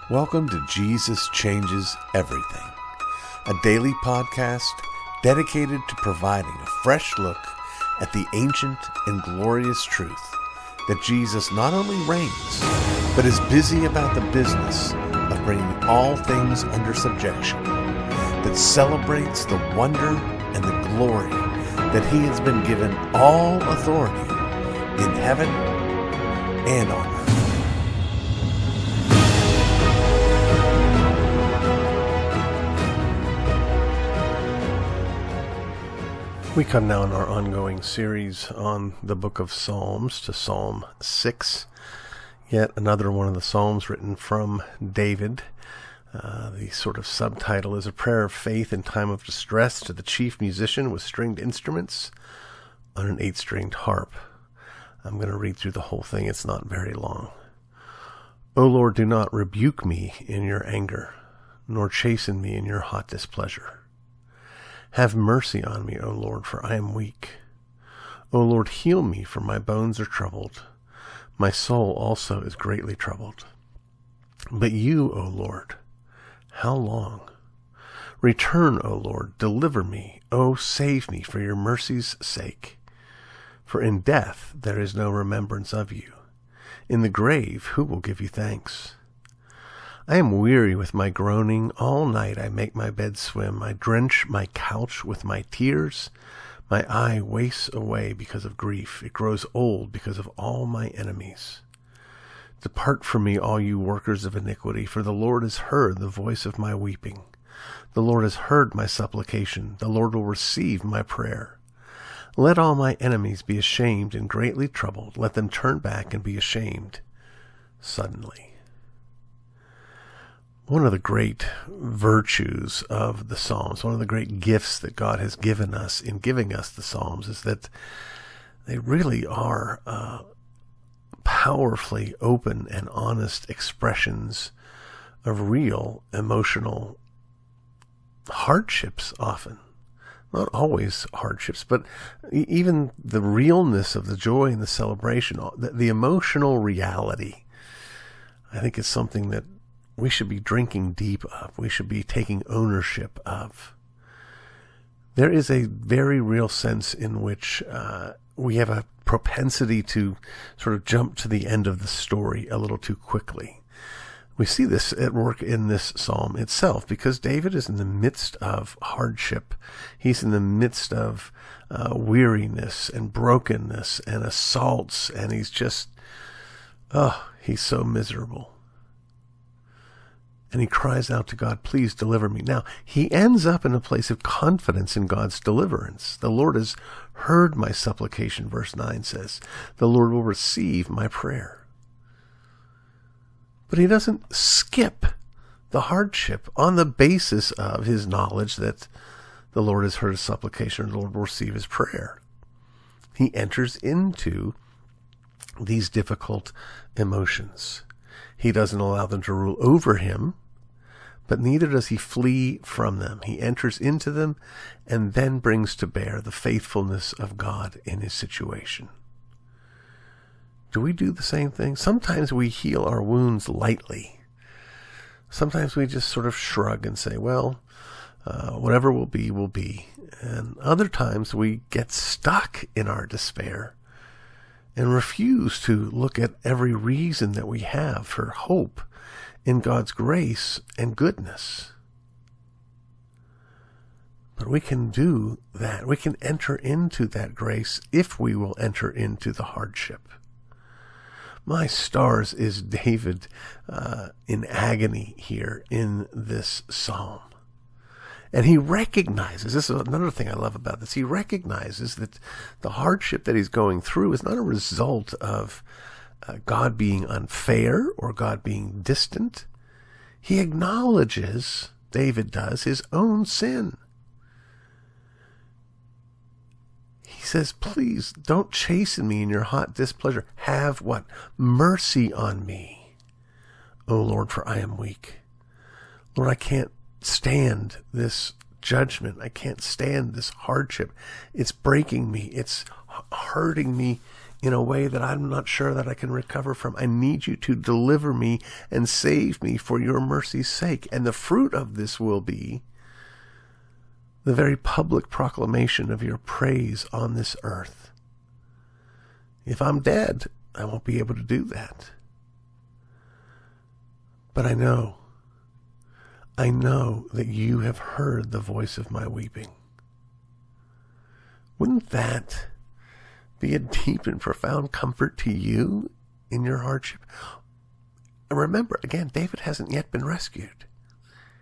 Welcome to Jesus Changes Everything, a daily podcast dedicated to providing a fresh look at the ancient and glorious truth that Jesus not only reigns, but is busy about the business of bringing all things under subjection, that celebrates the wonder and the glory that he has been given all authority in heaven and on earth. We come now in our ongoing series on the book of Psalms to Psalm 6, yet another one of the Psalms written from David. The sort of subtitle is A Prayer of Faith in Time of Distress to the Chief Musician with Stringed Instruments on an 8-stringed harp. I'm going to read through the whole thing. It's not very long. O Lord, do not rebuke me in your anger, nor chasten me in your hot displeasure. Have mercy on me, O Lord, for I am weak. O Lord, heal me, for my bones are troubled. My soul also is greatly troubled. But you, O Lord, how long? Return, O Lord, deliver me. O save me for your mercy's sake. For in death there is no remembrance of you. In the grave who will give you thanks? I am weary with my groaning. All night I make my bed swim. I drench my couch with my tears. My eye wastes away because of grief. It grows old because of all my enemies. Depart from me, all you workers of iniquity, for the Lord has heard the voice of my weeping. The Lord has heard my supplication. The Lord will receive my prayer. Let all my enemies be ashamed and greatly troubled. Let them turn back and be ashamed suddenly. One of the great virtues of the Psalms, one of the great gifts that God has given us in giving us the Psalms, is that they really are powerfully open and honest expressions of real emotional hardships often. Not always hardships, but even the realness of the joy and the celebration, the emotional reality, I think is something that we should be drinking deep of. We should be taking ownership of. There is a very real sense in which we have a propensity to sort of jump to the end of the story a little too quickly. We see this at work in this psalm itself, because David is in the midst of hardship. He's in the midst of weariness and brokenness and assaults, and he's just, he's so miserable. And he cries out to God, please deliver me. Now, he ends up in a place of confidence in God's deliverance. The Lord has heard my supplication, verse 9 says. The Lord will receive my prayer. But he doesn't skip the hardship on the basis of his knowledge that the Lord has heard his supplication and the Lord will receive his prayer. He enters into these difficult emotions. He doesn't allow them to rule over him, but neither does he flee from them. He enters into them and then brings to bear the faithfulness of God in his situation. Do we do the same thing? Sometimes we heal our wounds lightly. Sometimes we just sort of shrug and say, well, whatever will be, will be. And other times we get stuck in our despair and refuse to look at every reason that we have for hope in God's grace and goodness. But we can do that. We can enter into that grace if we will enter into the hardship. My stars is David in agony here in this psalm. And he recognizes, this is another thing I love about this, he recognizes that the hardship that he's going through is not a result of God being unfair or God being distant. He acknowledges, David does, his own sin. He says, please don't chasten me in your hot displeasure. Have what? Mercy on me, O Lord, for I am weak. Lord, I can't stand this judgment. I can't stand this hardship. It's breaking me. It's hurting me in a way that I'm not sure that I can recover from. I need you to deliver me and save me for your mercy's sake. And the fruit of this will be the very public proclamation of your praise on this earth. If I'm dead, I won't be able to do that. But I know that you have heard the voice of my weeping. Wouldn't that be a deep and profound comfort to you in your hardship? And remember, again, David hasn't yet been rescued.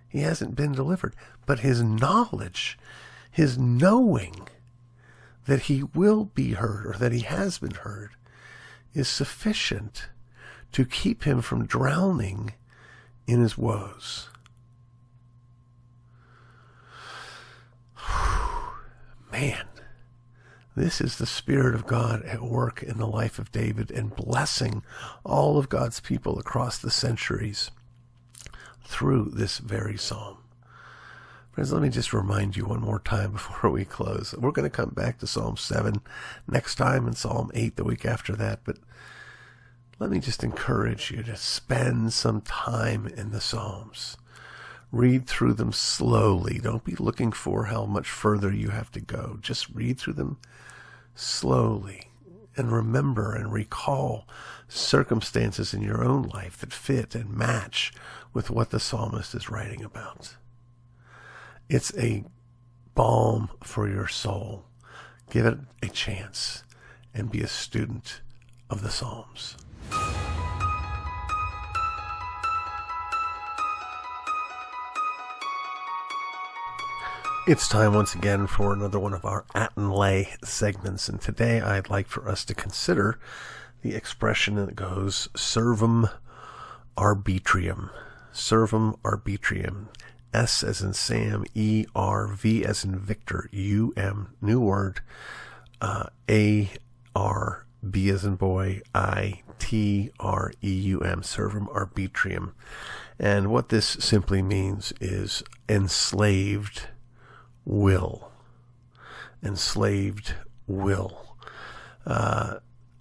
He hasn't been delivered. But his knowledge, his knowing that he will be heard, or that he has been heard, is sufficient to keep him from drowning in his woes. Man, this is the Spirit of God at work in the life of David and blessing all of God's people across the centuries through this very psalm. Friends, let me just remind you one more time before we close. We're going to come back to Psalm 7 next time and Psalm 8 the week after that, but let me just encourage you to spend some time in the Psalms. Read through them slowly. Don't be looking for how much further you have to go. Just read through them slowly and remember and recall circumstances in your own life that fit and match with what the psalmist is writing about. It's a balm for your soul. Give it a chance and be a student of the Psalms. It's time once again for another one of our Atin segments, and today I'd like for us to consider the expression that goes Servum Arbitrium. Servum Arbitrium. S as in Sam, E-R, V as in Victor, U-M, new word, A-R, B as in boy, I-T-R-E-U-M, Servum Arbitrium. And what this simply means is enslaved will. Enslaved will.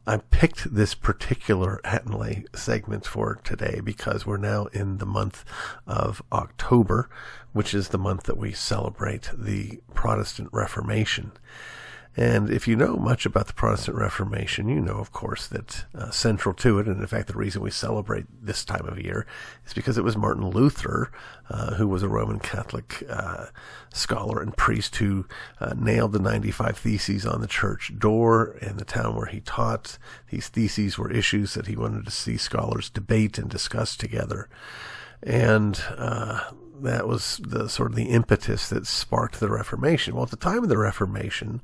I picked this particular Atin segment for today because we're now in the month of October, which is the month that we celebrate the Protestant Reformation. And if you know much about the Protestant Reformation, you know, of course, that central to it, and in fact the reason we celebrate this time of year, is because it was Martin Luther, who was a Roman Catholic scholar and priest who nailed the 95 Theses on the church door in the town where he taught. These theses were issues that he wanted to see scholars debate and discuss together. And that was the sort of the impetus that sparked the Reformation. Well, at the time of the Reformation,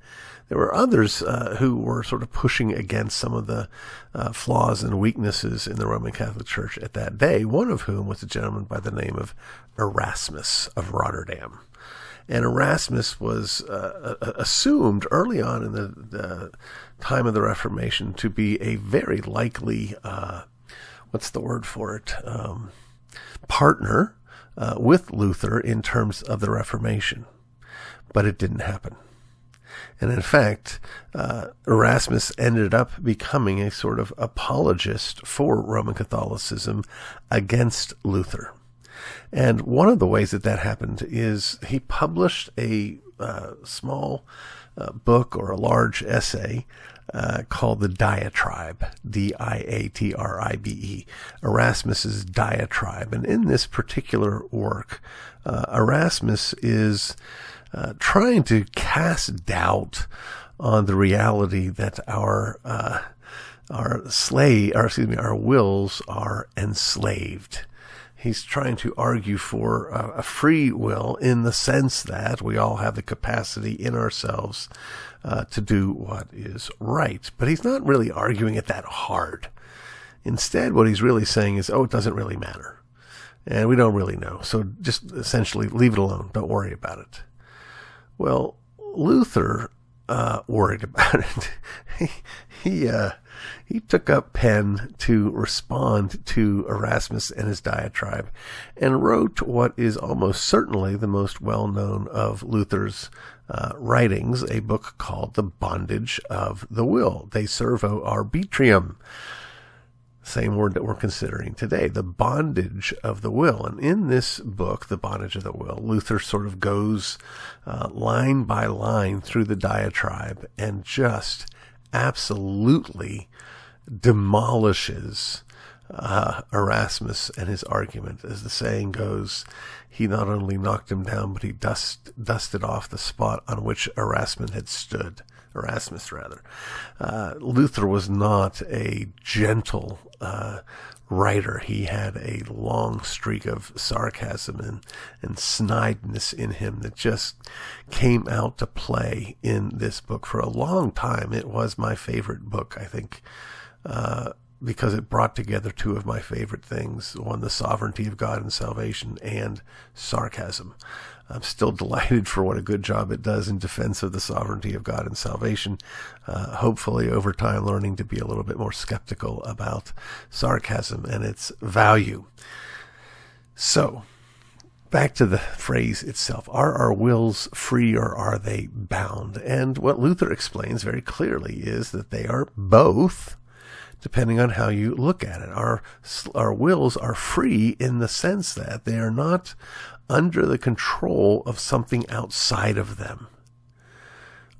there were others who were sort of pushing against some of the flaws and weaknesses in the Roman Catholic Church at that day, one of whom was a gentleman by the name of Erasmus of Rotterdam. And Erasmus was assumed early on in the time of the Reformation to be a very likely, what's the word for it, partner with Luther in terms of the Reformation. But it didn't happen. And in fact, Erasmus ended up becoming a sort of apologist for Roman Catholicism against Luther. And one of the ways that that happened is he published a small book or a large essay called the Diatribe, D-I-A-T-R-I-B-E, Erasmus's Diatribe. And in this particular work, Erasmus is trying to cast doubt on the reality that our wills are enslaved. He's trying to argue for a free will in the sense that we all have the capacity in ourselves to do what is right. But he's not really arguing it that hard. Instead, what he's really saying is, it doesn't really matter. And we don't really know. So just essentially leave it alone. Don't worry about it. Well, Luther worried about it. He took up pen to respond to Erasmus and his diatribe, and wrote what is almost certainly the most well-known of Luther's writings, a book called The Bondage of the Will, De Servo Arbitrium. Same word that we're considering today, the bondage of the will. And in this book, The Bondage of the Will, Luther sort of goes line by line through the diatribe and just absolutely demolishes Erasmus and his argument. As the saying goes, he not only knocked him down, but he dusted off the spot on which Erasmus had stood. Luther was not a gentle writer. He had a long streak of sarcasm and snideness in him that just came out to play in this book. For a long time, it was my favorite book, I think, because it brought together two of my favorite things. One, the sovereignty of God and salvation, and sarcasm. I'm still delighted for what a good job it does in defense of the sovereignty of God and salvation. Hopefully, over time, learning to be a little bit more skeptical about sarcasm and its value. So, back to the phrase itself. Are our wills free or are they bound? And what Luther explains very clearly is that they are both, depending on how you look at it. Our wills are free in the sense that they are not under the control of something outside of them.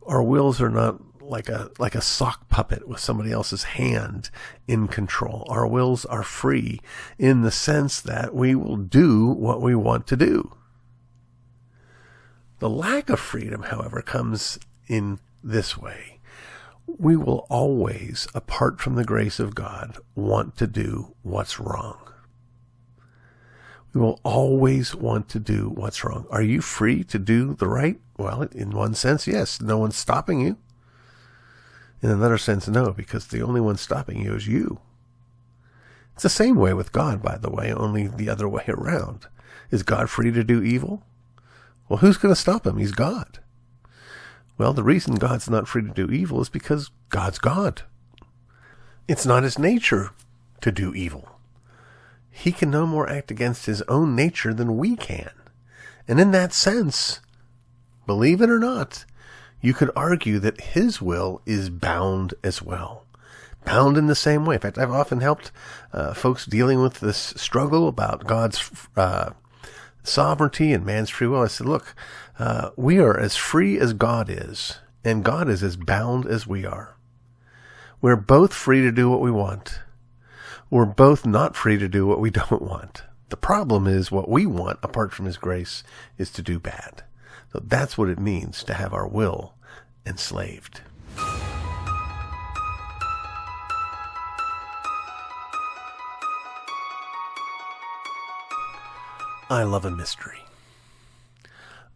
Our wills are not like a sock puppet with somebody else's hand in control. Our wills are free in the sense that we will do what we want to do. The lack of freedom, however, comes in this way. We will always, apart from the grace of God, want to do what's wrong. We will always want to do what's wrong. Are you free to do the right? Well, in one sense, yes. No one's stopping you. In another sense, no, because the only one stopping you is you. It's the same way with God, by the way, only the other way around. Is God free to do evil? Well, who's going to stop him? He's God. Well, the reason God's not free to do evil is because God's God. It's not his nature to do evil. He can no more act against his own nature than we can. And in that sense, believe it or not, you could argue that his will is bound as well. Bound in the same way. In fact, I've often helped folks dealing with this struggle about God's sovereignty and man's free will. I said, look, we are as free as God is, and God is as bound as we are. We're both free to do what we want. We're both not free to do what we don't want. The problem is what we want, apart from his grace, is to do bad. So that's what it means to have our will enslaved. I love a mystery.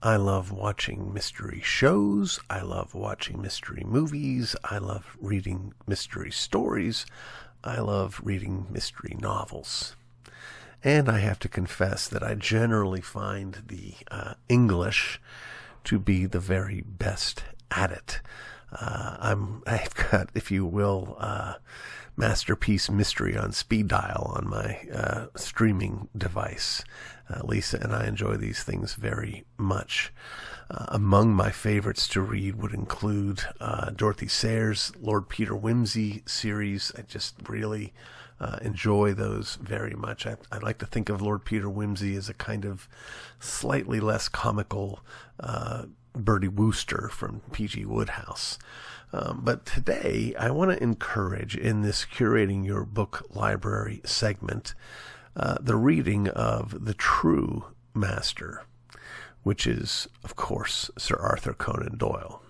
I love watching mystery shows. I love watching mystery movies. I love reading mystery stories. I love reading mystery novels. And I have to confess that I generally find the English to be the very best at it. I've got, if you will, Masterpiece Mystery on speed dial on my streaming device. Lisa and I enjoy these things very much. Among my favorites to read would include Dorothy Sayers' Lord Peter Wimsey series. I just really enjoy those very much. I like to think of Lord Peter Wimsey as a kind of slightly less comical Bertie Wooster from P.G. Wodehouse. But today, I want to encourage, in this Curating Your Book Library segment, the reading of The True Master, which is, of course, Sir Arthur Conan Doyle.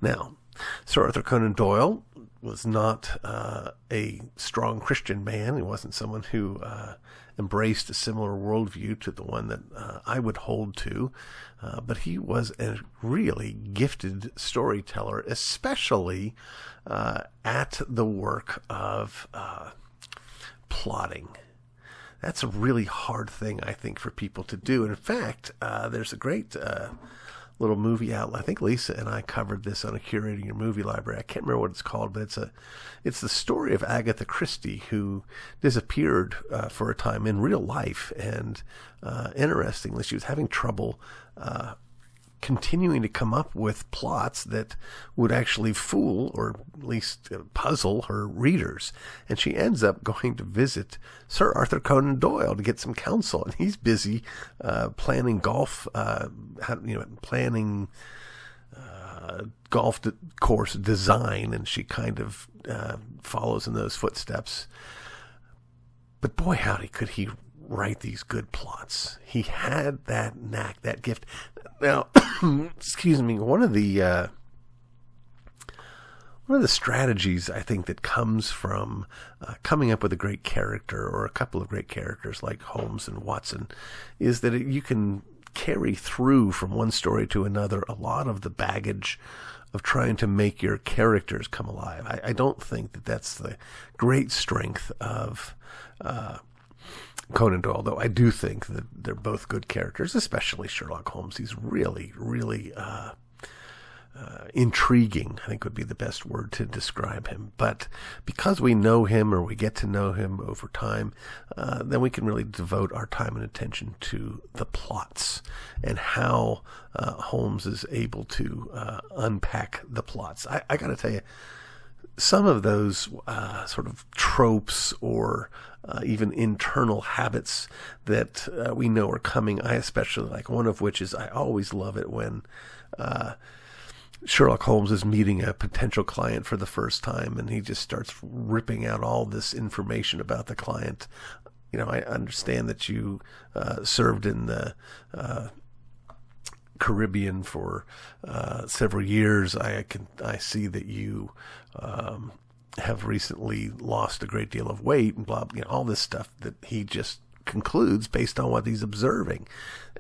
Now, Sir Arthur Conan Doyle was not a strong Christian man. He wasn't someone who embraced a similar worldview to the one that I would hold to, but he was a really gifted storyteller, especially at the work of plotting. That's a really hard thing, I think, for people to do. And in fact, there's a great little movie outlet. I think Lisa and I covered this on a Curating Your Movie Library. I can't remember what it's called, but it's the story of Agatha Christie, who disappeared for a time in real life. And interestingly, she was having trouble continuing to come up with plots that would actually fool or at least puzzle her readers. And she ends up going to visit Sir Arthur Conan Doyle to get some counsel. And he's busy planning golf, golf course design, and she kind of follows in those footsteps. But boy, howdy, could he write these good plots. He had that knack, that gift. Now, excuse me, one of the strategies I think that comes from coming up with a great character, or a couple of great characters like Holmes and Watson, is that you can carry through from one story to another a lot of the baggage of trying to make your characters come alive. I don't think that that's the great strength of Conan Doyle, though I do think that they're both good characters, especially Sherlock Holmes. He's really, really intriguing, I think would be the best word to describe him. But because we know him, or we get to know him over time, then we can really devote our time and attention to the plots and how Holmes is able to unpack the plots. I got to tell you, some of those sort of tropes or even internal habits that we know are coming, I especially like. One of which is, I always love it when Sherlock Holmes is meeting a potential client for the first time, and he just starts ripping out all this information about the client. You know, I understand that you served in the Caribbean for several years. I see that you have recently lost a great deal of weight, and blah, all this stuff that he just concludes based on what he's observing.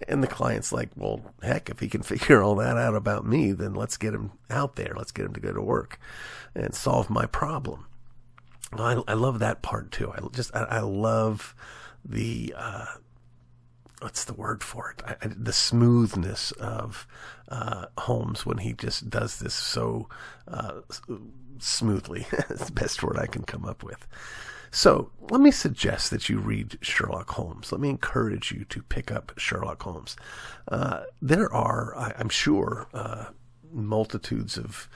And the client's like, well, heck, if he can figure all that out about me, then let's get him out there. Let's get him to go to work and solve my problem. I love that part too. I love the what's the word for it? The smoothness of Holmes when he just does this so smoothly. It's the best word I can come up with. So let me suggest that you read Sherlock Holmes. Let me encourage you to pick up Sherlock Holmes. There are, I'm sure, multitudes of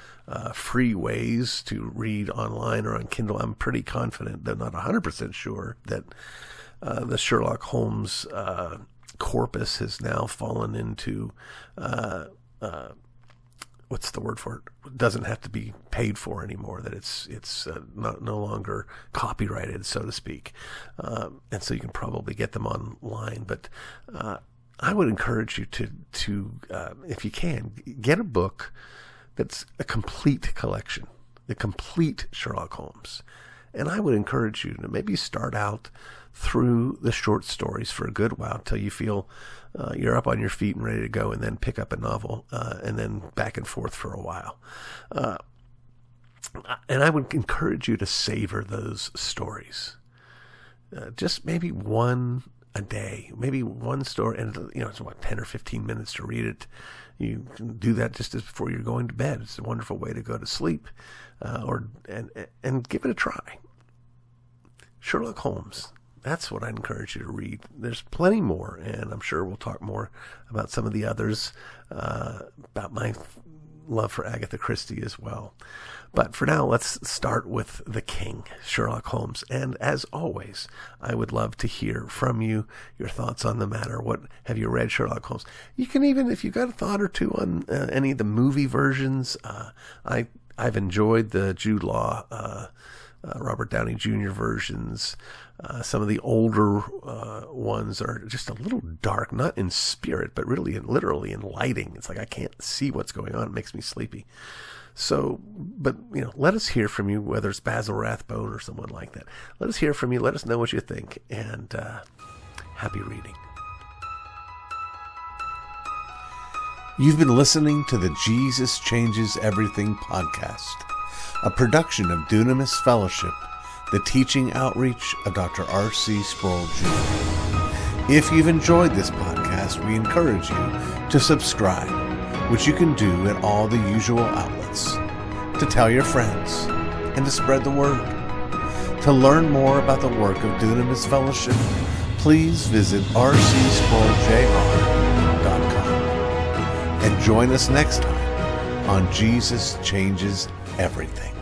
free ways to read online or on Kindle. I'm pretty confident, though not 100% sure, that the Sherlock Holmes corpus has now fallen into what's the word for it? It doesn't have to be paid for anymore, that it's no longer copyrighted, so to speak. And so you can probably get them online. But I would encourage you to if you can, get a book that's a complete collection, the complete Sherlock Holmes. And I would encourage you to maybe start out through the short stories for a good while till you feel you're up on your feet and ready to go, and then pick up a novel and then back and forth for a while. And I would encourage you to savor those stories. Just maybe one a day, maybe one story, and it's about 10 or 15 minutes to read it. You can do that just as before you're going to bed. It's a wonderful way to go to sleep, and give it a try. Sherlock Holmes. That's what I encourage you to read. There's plenty more, and I'm sure we'll talk more about some of the others, about my love for Agatha Christie as well. But for now, let's start with the king, Sherlock Holmes. And as always, I would love to hear from you, your thoughts on the matter. What have you read Sherlock Holmes? You can even, if you've got a thought or two on any of the movie versions, I've enjoyed the Jude Law, Robert Downey Jr. versions. Some of the older ones are just a little dark, not in spirit, but really literally in lighting. It's like I can't see what's going on. It makes me sleepy. So, but, let us hear from you, whether it's Basil Rathbone or someone like that. Let us hear from you. Let us know what you think. And happy reading. You've been listening to the Jesus Changes Everything podcast, a production of Dunamis Fellowship, the teaching outreach of Dr. R.C. Sproul Jr. If you've enjoyed this podcast, we encourage you to subscribe. which you can do at all the usual outlets, to tell your friends, and to spread the word. To learn more about the work of Dunamis Fellowship, please visit rcsproulJR.com and join us next time on Jesus Changes Everything.